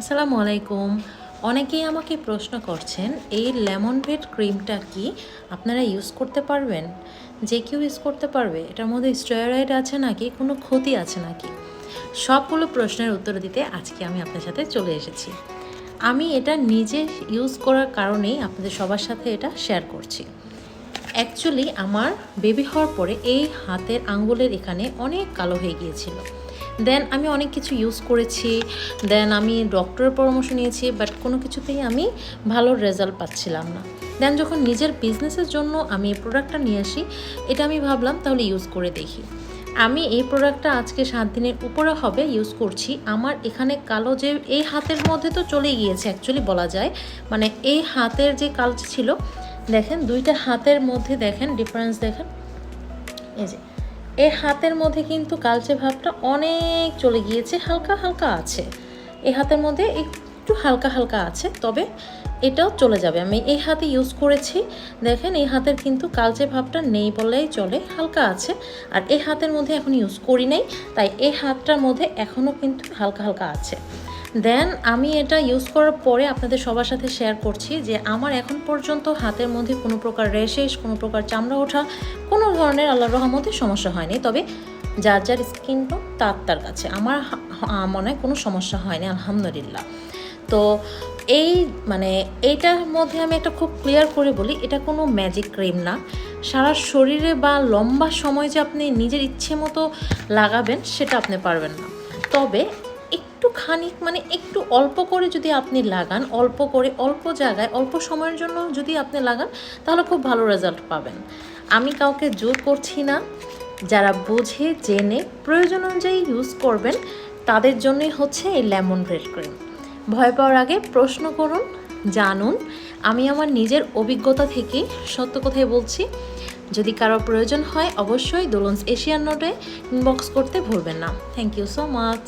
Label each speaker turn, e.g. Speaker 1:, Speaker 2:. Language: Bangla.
Speaker 1: আসসালামু আলাইকুম। অনেকেই আমাকে প্রশ্ন করছেন এই লেমন ভেট ক্রিমটা কি আপনারা ইউজ করতে পারবেন? যে কেউ ইউজ করতে পারবে? এটার মধ্যে স্টেরয়েড আছে নাকি কোনো ক্ষতি আছে নাকি? সবগুলো প্রশ্নের উত্তর দিতে আজকে আমি আপনার সাথে চলে এসেছি। আমি এটা নিজে ইউজ করার কারণেই আপনাদের সবার সাথে এটা শেয়ার করছি। অ্যাকচুয়ালি আমার বেবি হওয়ার পরে এই হাতের আঙ্গুলের এখানে অনেক কালো হয়ে গিয়েছিল। দেন আমি অনেক কিছু ইউজ করেছি, দেন আমি ডক্টরের পরামর্শ নিয়েছি, বাট কোনো কিছুতেই আমি ভালো রেজাল্ট পাচ্ছিলাম না। দেন যখন নিজের বিজনেসের জন্য আমি এই প্রোডাক্টটা নিয়ে আসি, এটা আমি ভাবলাম তাহলে ইউজ করে দেখি। আমি এই প্রোডাক্টটা আজকে 7 দিনের উপরে হবে ইউজ করছি। আমার এখানে কালো যে এই হাতের মধ্যে তো চলে গিয়েছে অ্যাকচুয়ালি বলা যায়, মানে এই হাতের যে কালো ছিল, দেখেন দুইটা হাতের মধ্যে দেখেন ডিফারেন্স দেখেন, এই যে এই হাতের মধ্যে কিন্তু কালচে ভাবটা অনেক চলে গিয়েছে, হালকা হালকা আছে এই হাতের মধ্যে, একটু হালকা হালকা আছে, তবে এটাও চলে যাবে। আমি এই হাতে ইউজ করেছি, দেখেন এই হাতের কিন্তু কালচে ভাবটা নেই বললেই চলে, হালকা আছে। আর এই হাতের মধ্যে এখন ইউজ করি নাই, তাই এই হাতটার মধ্যে এখনও কিন্তু হালকা হালকা আছে। দেন আমি এটা ইউজ করার পরে আপনাদের সবার সাথে শেয়ার করছি যে আমার এখন পর্যন্ত হাতের মধ্যে কোনো প্রকার র্যাশেস, কোনো প্রকার চামড়া ওঠা, কোনো ধরনের আল্লাহর রহমতে সমস্যা হয়নি। তবে যার যার স্কিন টোন তার কাছে, আমার মনে হয় কোনো সমস্যা হয়নি আলহামদুলিল্লাহ। তো এই মানে এইটার মধ্যে আমি একটা খুব ক্লিয়ার করে বলি, এটা কোনো ম্যাজিক ক্রিম না। সারা শরীরে বা লম্বা সময় যে আপনি নিজের ইচ্ছে মতো লাগাবেন সেটা আপনি পারবেন না। তবে একটু খানিক মানে একটু অল্প করে যদি আপনি লাগান, অল্প করে অল্প জায়গায় অল্প সময়ের জন্য যদি আপনি লাগান, তাহলে খুব ভালো রেজাল্ট পাবেন। আমি কাউকে জোর করছি না, যারা বুঝে জেনে প্রয়োজন অনুযায়ী ইউজ করবেন তাদের জন্যই হচ্ছে এই লেমন ভেট ক্রিম। ভয় পাওয়ার আগে প্রশ্ন করুন, জানুন। আমি আমার নিজের অভিজ্ঞতা থেকে সত্য কথাই বলছি। যদি কারো প্রয়োজন হয় অবশ্যই দোলন্স এশিয়ান নোটে ইনবক্স করতে ভুলবেন না। Thank you so much.